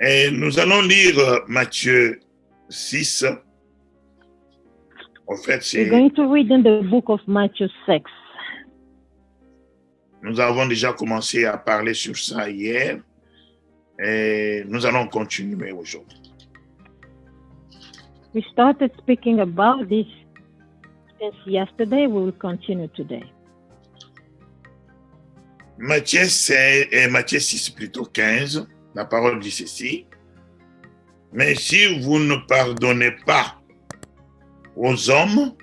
Et nous allons lire Matthieu 6. En fait, We're going to read in the book of Matthew 6. Nous avons déjà commencé à parler sur ça hier et nous allons continuer aujourd'hui. We started speaking about this since yesterday. We will continue today. Matthieu 6 plutôt 15, la parole dit ceci. Mais si vous ne pardonnez pas aux hommes,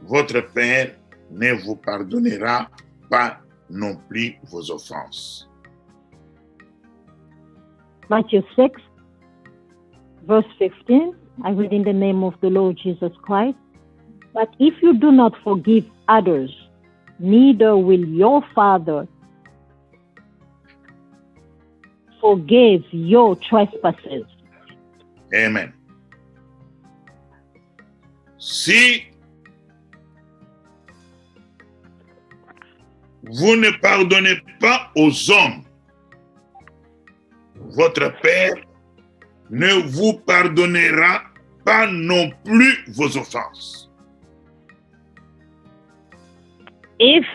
votre Père ne vous pardonnera pas non plus vos offenses. Matthew 6, verse 15, I read in the name of the Lord Jesus Christ. But if you do not forgive others, neither will your Father forgive your trespasses. Amen. Si vous ne pardonnez pas aux hommes, votre Père ne vous pardonnera pas non plus vos offenses. If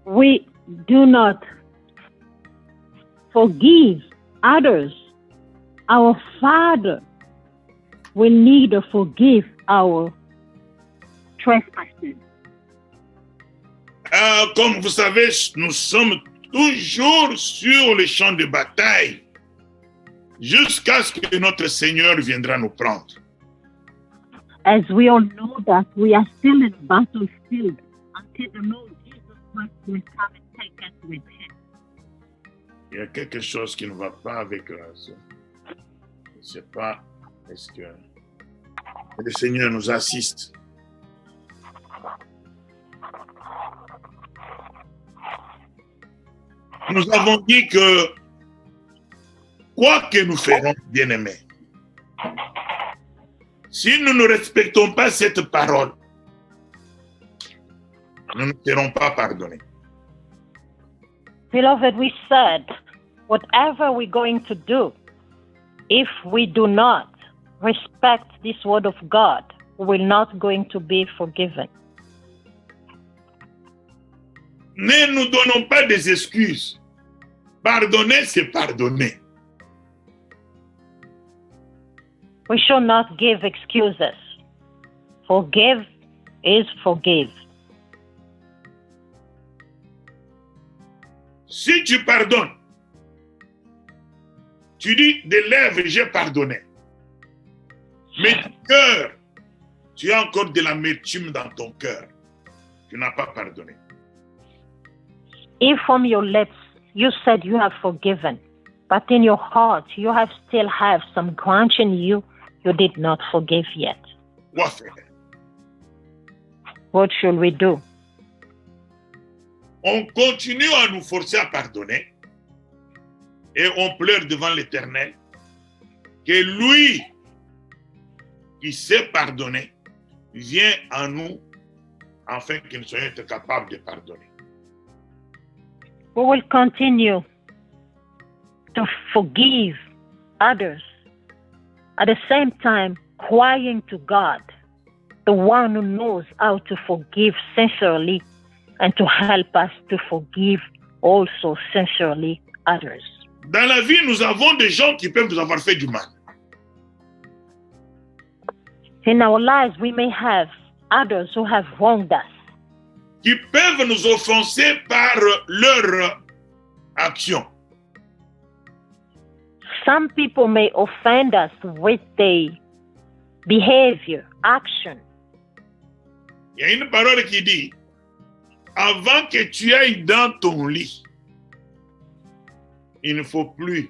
we do not forgive others, our Father will neither forgive our trespasses. Comme vous savez, nous sommes toujours sur le champ de bataille jusqu'à ce que notre Seigneur viendra nous prendre. As we all know that we are still in battlefield until the Lord Jesus Christ will come and take us with him. Il y a quelque chose qui ne va pas avec ça. Je ne sais pas, est-ce que le Seigneur nous assiste? Nous avons dit que quoi que nous ferons, bien-aimés, si nous ne respectons pas cette parole, nous ne serons pas pardonnés. Beloved, we said, whatever we're going to do, if we do not respect this word of God, we will not going to be forgiven. Ne nous donnons pas des excuses. Pardonner, c'est pardonner. We should not give excuses. Forgive is forgive. Si tu pardonnes, tu dis des lèvres, j'ai pardonné. Mais du cœur, tu as encore de l'amertume dans ton cœur. Tu n'as pas pardonné. If from your lips you said you have forgiven, but in your heart you still have some grudge in you, you did not forgive yet. Quoi faire? What should we do? On continue à nous forcer à pardonner et on pleure devant l'Éternel que lui qui sait pardonner vient à nous afin que nous soyons capables de pardonner. We will continue to forgive others, at the same time crying to God, the one who knows how to forgive sincerely and to help us to forgive also sincerely others. Dans la vie, nous avons des gens qui peuvent nous avoir fait du mal. In our lives, we may have others who have wronged us, Qui peuvent nous offenser par leur action. Some people may offend us with their behavior, action. Il y a une parole qui dit, avant que tu ailles dans ton lit, il ne faut plus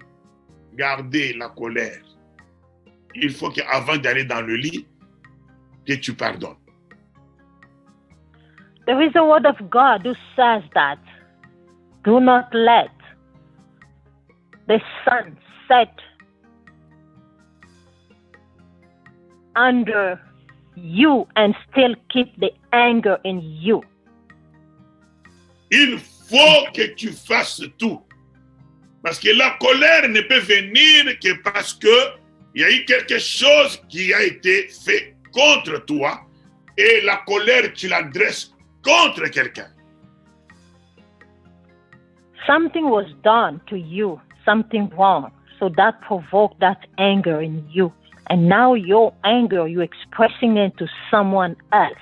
garder la colère. Il faut qu'avant d'aller dans le lit, que tu pardonnes. There is a word of God who says that do not let the sun set under you and still keep the anger in you. Il faut que tu fasses tout Parce que la colère ne peut venir que parce que il y a eu quelque chose qui a été fait contre toi et la colère, tu l'adresses contre quelqu'un. Something was done to you, something wrong. So that provoked that anger in you. And now your anger, you're expressing it to someone else,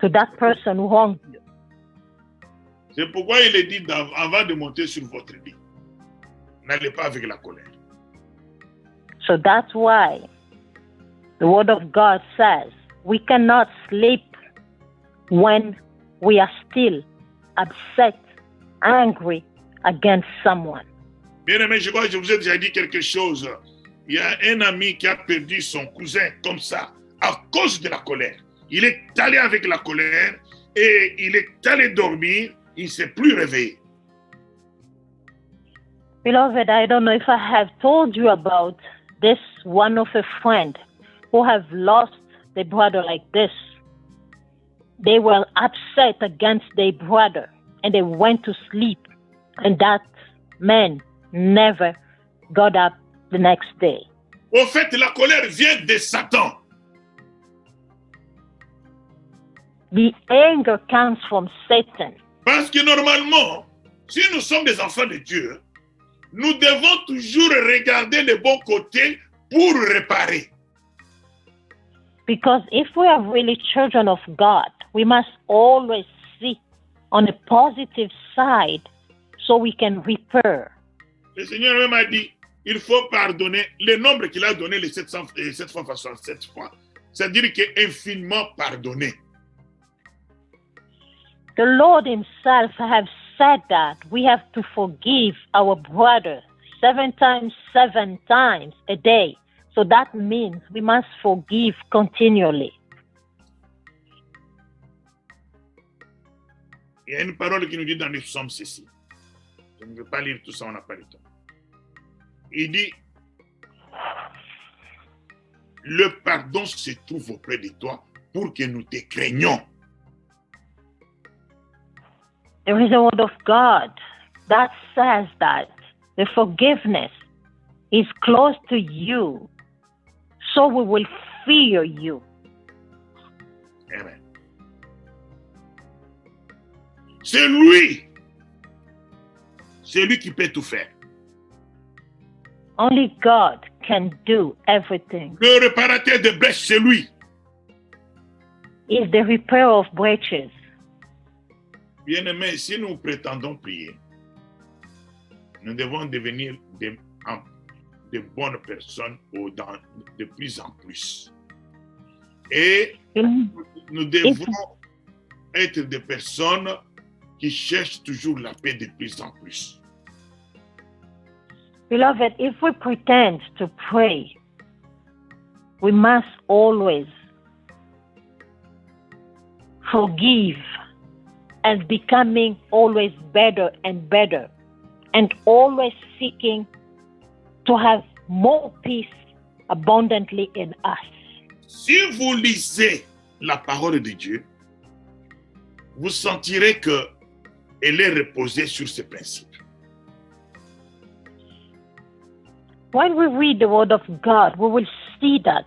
to that person who wronged you. C'est pourquoi il est dit avant de monter sur votre lit, n'allez pas avec la colère. So that's why the Word of God says we cannot sleep when we are still upset, angry against someone. Bien aimé, je crois que je vous ai déjà dit quelque chose. Il y a un ami qui a perdu son cousin comme ça, à cause de la colère. Il est allé avec la colère et il est allé dormir, il ne s'est plus réveillé. Beloved, I don't know if I have told you about this one of a friend who have lost their brother like this. They were upset against their brother and they went to sleep, and that man never got up the next day. Au fait, la colère vient de Satan. The anger comes from Satan. Parce que normalement, si nous sommes des enfants de Dieu, nous devons toujours regarder le bon côté pour réparer. Because if we are really children of God, we must always see on the positive side so we can repair. Le Seigneur même a dit, il faut pardonner le nombre qu'il a donné, les 767 fois. C'est-à-dire qu'il est infiniment pardonné. The Lord himself has said that we have to forgive our brother 7 times a day. So that means we must forgive continually. Il y a une parole qui nous dit dans le psaume ceci. Je ne vais pas lire tout ça, on n'a pas le temps. Il dit, le pardon se trouve auprès de toi pour que nous te craignions. There is a word of God that says that the forgiveness is close to you, so we will fear you. Amen. C'est lui qui peut tout faire. Only God can do everything. Le réparateur de brèches, c'est lui. Is the repair of breaches. Bien-aimés, si nous prétendons prier, nous devons devenir de bonnes personnes de plus en plus. Et nous devons être des personnes qui cherchent toujours la paix de plus en plus. Beloved, if we pretend to pray, we must always forgive and becoming always better and better, and always seeking to have more peace abundantly in us. Si vous lisez la parole de Dieu, vous sentirez qu'elle est reposée sur ces principes. When we read the Word of God, we will see that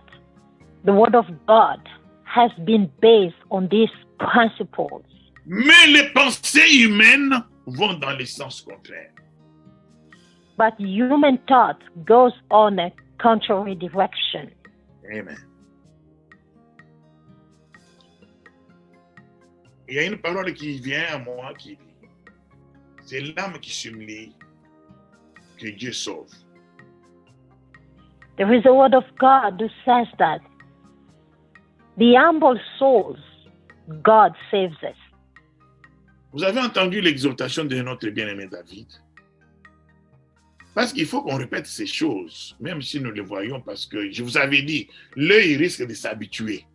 the Word of God has been based on these principles. Mais les pensées humaines vont dans le sens contraire. But human thought goes on a contrary direction. Amen. Il y a une parole qui vient à moi qui dit, c'est l'âme qui s'humilie que Dieu sauve. There is a word of God that says that the humble souls, God saves us. Vous avez entendu l'exhortation de notre bien-aimé David? Parce qu'il faut qu'on répète ces choses, même si nous les voyons, parce que je vous avais dit, l'œil risque de s'habituer.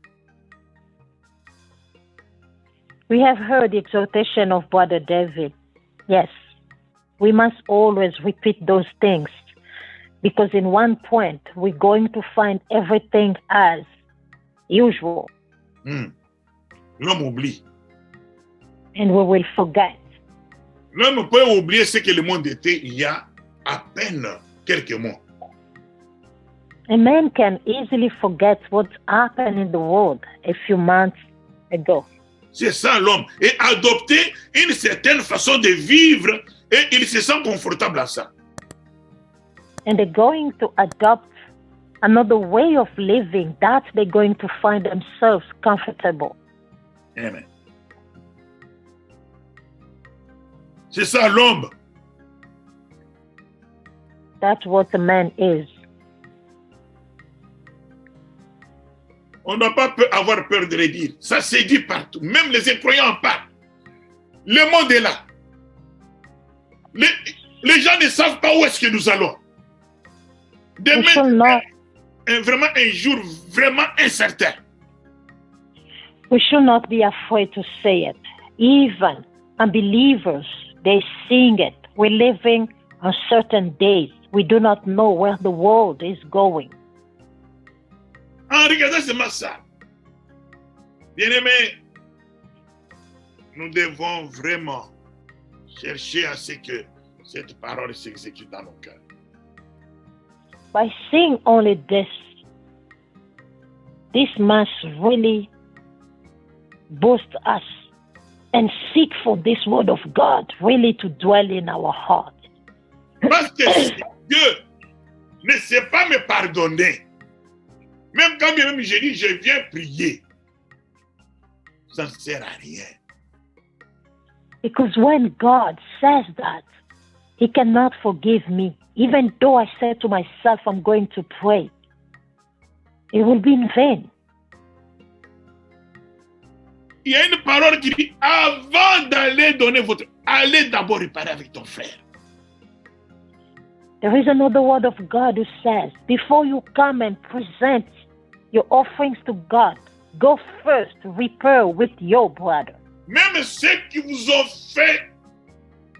We have heard the exhortation of Brother David. Yes, we must always repeat those things, because in one point, we're going to find everything as usual. L'homme oublie. And we will forget. L'homme peut oublier ce que le monde était il y a à peine quelques mois. A man can easily forget what happened in the world a few months ago. C'est ça l'homme. Et adopter une certaine façon de vivre et il se sent confortable à ça. And they're going to adopt another way of living that they're going to find themselves comfortable. Amen. C'est ça l'homme. That's what a man is. On ne doit pas avoir peur de le dire. Ça se dit partout. Même les incroyants en parlent. Le monde est là. Les gens ne savent pas où est-ce que nous allons. Demain, vraiment un jour vraiment incertain. We should not be afraid to say it. Even unbelievers, they sing it. We're living on certain days. We do not know where the world is going. En regardant ce massacre, bien-aimés, nous devons vraiment chercher à ce que cette parole s'exécute dans nos cœurs. By seeing only this must really boost us and seek for this word of God really to dwell in our heart. Parce que si Dieu ne sait pas me pardonner, même quand même je dis je viens prier, ça ne sert à rien. Because when God says that, He cannot forgive me, even though I said to myself, I'm going to pray, it will be in vain. Il y a une parole qui dit, avant d'aller donner votre... Allez d'abord réparer avec ton frère. There is another word of God who says, before you come and present your offerings to God, go first to repair with your brother. Même ceux qui vous ont fait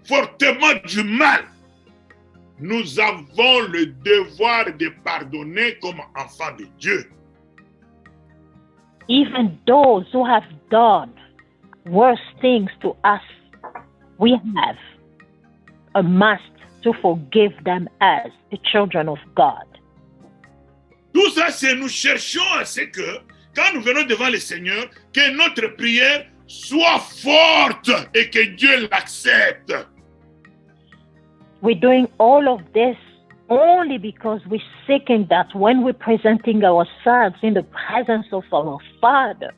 fortement du mal, nous avons le devoir de pardonner comme enfants de Dieu. Even those who have done worse things to us, we have a must to forgive them as the children of God. Tout ça, c'est nous cherchons à ce que, quand nous venons devant le Seigneur, que notre prière soit forte et que Dieu l'accepte. We're doing all of this only because we're seeking that when we're presenting ourselves in the presence of our Father,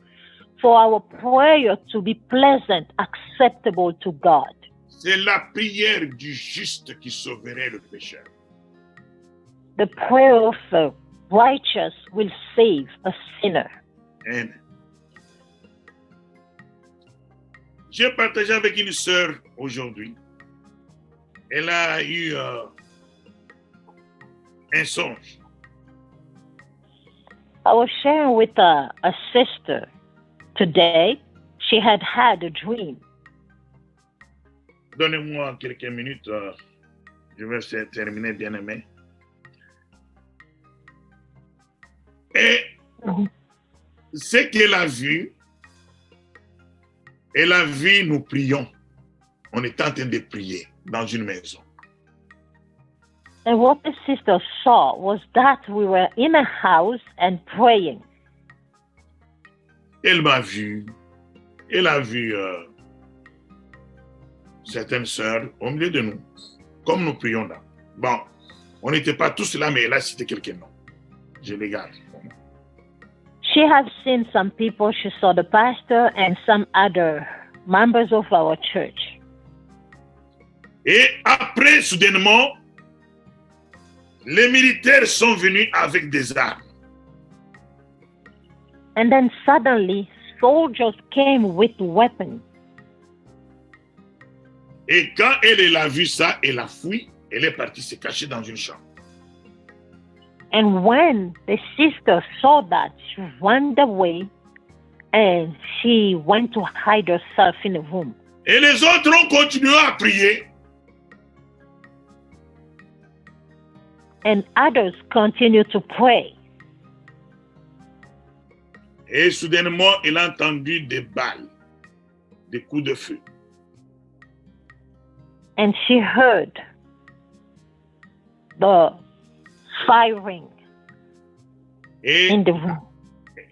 for our prayer to be pleasant, acceptable to God. C'est la prière du juste qui sauverait le pécheur. The prayer of the righteous will save a sinner. Amen. J'ai partagé avec une sœur aujourd'hui. Elle a eu un songe. I was sharing with a sister today. She had a dream. Donnez-moi quelques minutes. Je vais terminer, bien-aimé. Et ce qu'elle a vu, nous prions. On est en train de prier dans une maison. And what the sister saw was that we were in a house and praying. Elle m'a vu. Elle a vu certaines sœurs au milieu de nous, comme nous prions là. Bon, on n'était pas tous là, mais elle a cité quelques noms. Je les garde. She had seen some people. She saw the pastor and some other members of our church. Et après, soudainement, les militaires sont venus avec des armes. And then suddenly, soldiers came with weapons. Et quand elle a vu ça, elle a fui, elle est partie se cacher dans une chambre. And when the sister saw that, she ran away and she went to hide herself in a room. Et les autres ont continué à prier. And others continued to pray. Et soudainement, elle a entendu des balles, des coups de feu. and she heard the firing Et in the room.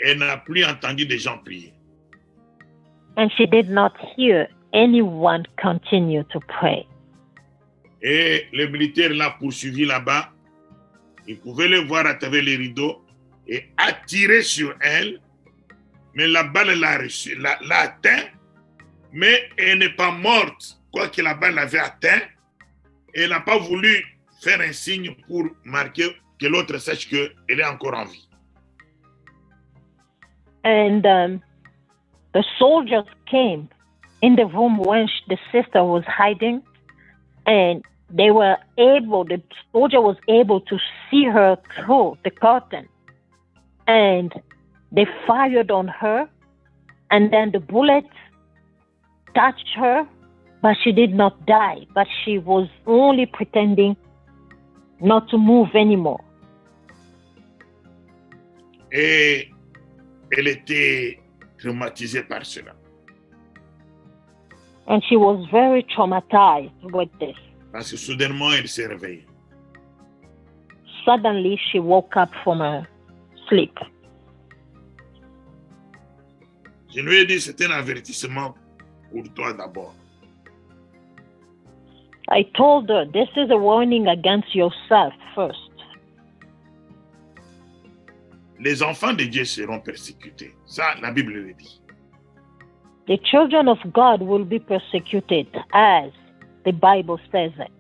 elle n'a plus entendu des gens prier. And she did not hear anyone continue to pray. Et le militaire l'a poursuivi là-bas. Il pouvait le voir à travers les rideaux et a tiré sur elle. Mais la balle l'a atteint. Mais elle n'est pas morte. Quoique la balle l'avait atteint. Elle n'a pas voulu faire un signe pour marquer que l'autre sache qu'elle est encore en vie. And the soldiers came in the room when the sister was hiding, and the soldier was able to see her through the curtain, and they fired on her, and then the bullet touched her, but she did not die, but she was only pretending not to move anymore. Et elle était traumatisée par cela. And she was very traumatized with this. Parce que soudainement, elle s'est réveillée. Suddenly, she woke up from her sleep. Je lui ai dit, c'est un avertissement pour toi d'abord. I told her, this is a warning against yourself first. Les enfants de Dieu seront persécutés. Ça, la Bible le dit. The children of God will be persecuted, as the Bible says it.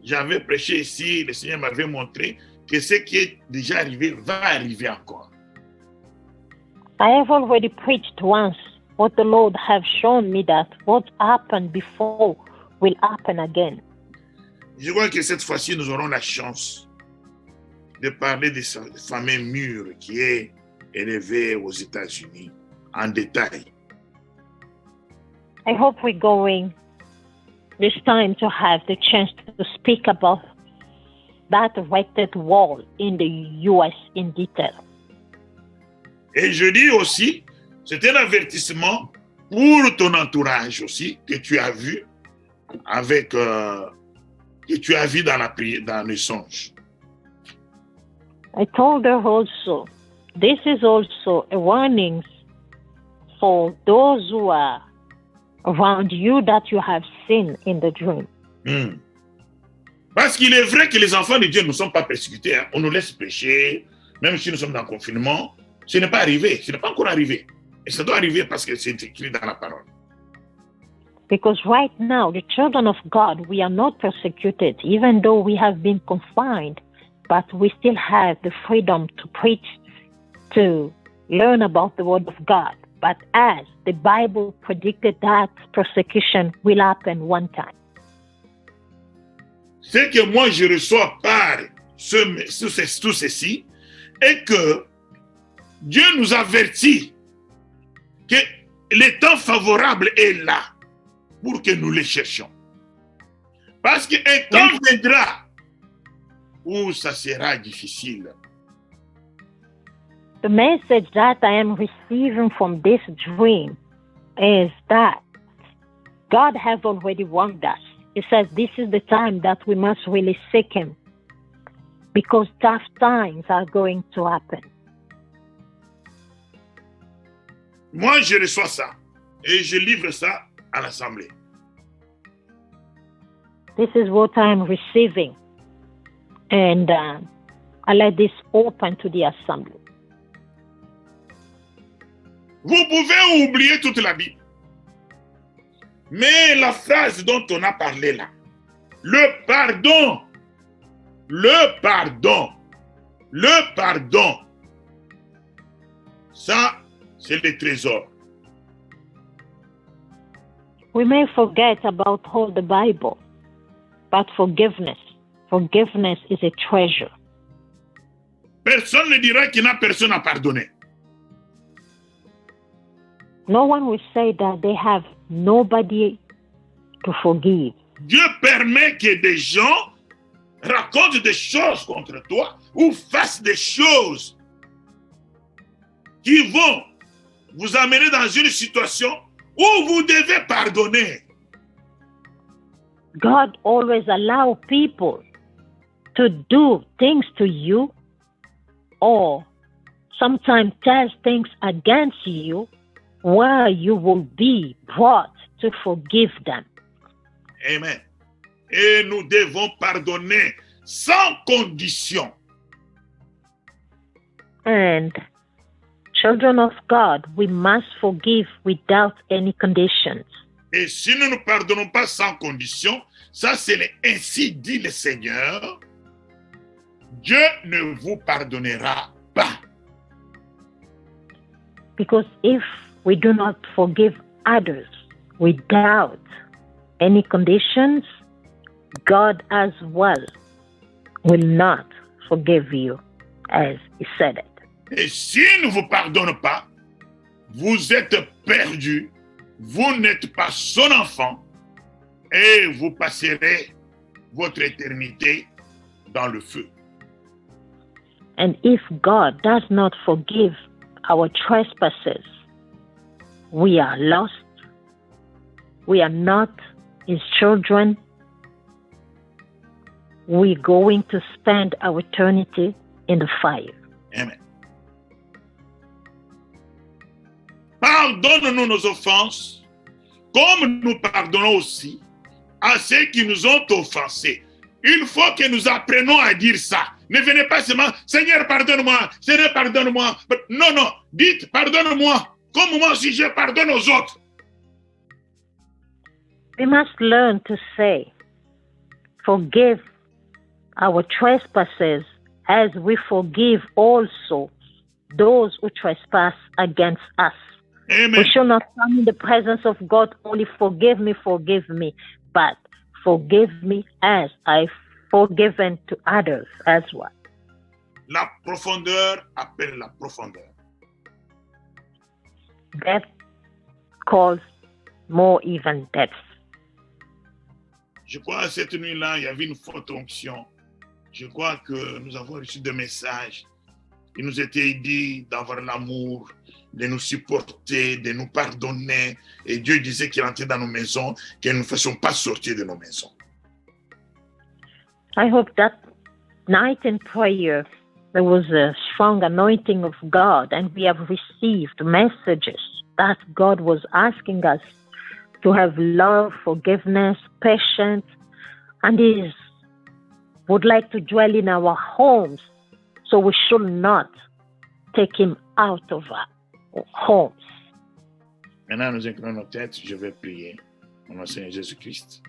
J'avais prêché ici, le Seigneur m'avait montré que ce qui est déjà arrivé va arriver encore. I have already preached once what the Lord have shown me that what happened before will happen again. Je crois que cette fois-ci, nous aurons la chance de parler de ce fameux mur qui est élevé aux États-Unis en détail. I hope we're going this time to have the chance to speak about that erected wall in the U.S. in detail. Et je dis aussi, c'est un avertissement pour ton entourage aussi, que tu as vu avec, que tu as vu dans le songe. I told her also, this is also a warning for those who are around you that you have seen in the dream. Parce qu'il est vrai que les enfants de Dieu ne sont pas persécutés. Hein. On nous laisse pécher, même si nous sommes dans le confinement. Ce n'est pas arrivé, ce n'est pas encore arrivé. Et ça doit arriver parce que c'est écrit dans la parole. Because right now, the children of God, we are not persecuted, even though we have been confined, but we still have the freedom to preach, to learn about the word of God. But as the Bible predicted that persecution will happen one time. Ce que moi je reçois par tout ceci est que Dieu nous avertit que le temps favorable est là pour que nous le cherchions. Parce qu'un temps viendra où ça sera difficile. The message that I am receiving from this dream is that God has already warned us. He says this is the time that we must really seek Him because tough times are going to happen. Moi, je reçois ça et je livre ça à l'Assemblée. This is what I'm receiving, and I let this open to the assembly. Vous pouvez oublier toute la Bible. Mais la phrase dont on a parlé là, le pardon, ça, c'est le trésor. We may forget about all the Bible, but forgiveness is a treasure. Personne ne dira qu'il n'a personne à pardonner. No one will say that they have nobody to forgive. Dieu permet que des gens racontent des choses contre toi ou fassent des choses qui vont vous amener dans une situation où vous devez pardonner. God always allows people to do things to you or sometimes tells things against you where you will be brought to forgive them. Amen. Et nous devons pardonner sans condition. And children of God, we must forgive without any conditions. Et si nous ne pardonnons pas sans condition, ça c'est ainsi dit le Seigneur, Dieu ne vous pardonnera pas. Because if we do not forgive others without any conditions, God as well will not forgive you, as he said it. Et s'il ne vous pardonne pas, vous êtes perdu, vous n'êtes pas son enfant et vous passerez votre éternité dans le feu. And if God does not forgive our trespasses, we are lost. We are not his children. We're going to spend our eternity in the fire. Amen. Pardonne-nous nos offenses, comme nous pardonnons aussi à ceux qui nous ont offensés. Il faut que nous apprenions à dire ça. Ne venez pas seulement, Seigneur, pardonne-moi, Seigneur, pardonne-moi. Non, non, dites, pardonne-moi, comme moi aussi je pardonne aux autres. We must learn to say, forgive our trespasses as we forgive also those who trespass against us. Amen. We shall not come in the presence of God only forgive me, but forgive me as I've forgiven to others as well. La profondeur appelle la profondeur. Depth calls more even depth. Je crois que cette nuit-là, il y avait une forte onction. Je crois que nous avons reçu des messages. Il nous était dit d'avoir l'amour, de nous supporter, de nous pardonner. Et Dieu disait qu'il entrait dans nos maisons, que nous ne fassions pas sortir de nos maisons. I hope that night in prayer there was a strong anointing of God and we have received messages that God was asking us to have love, forgiveness, patience, and He would like to dwell in our homes, so we should not take Him out of our homes. Maintenant, nous inclinons nos têtes, je vais prier. Au nom du Seigneur Jésus-Christ.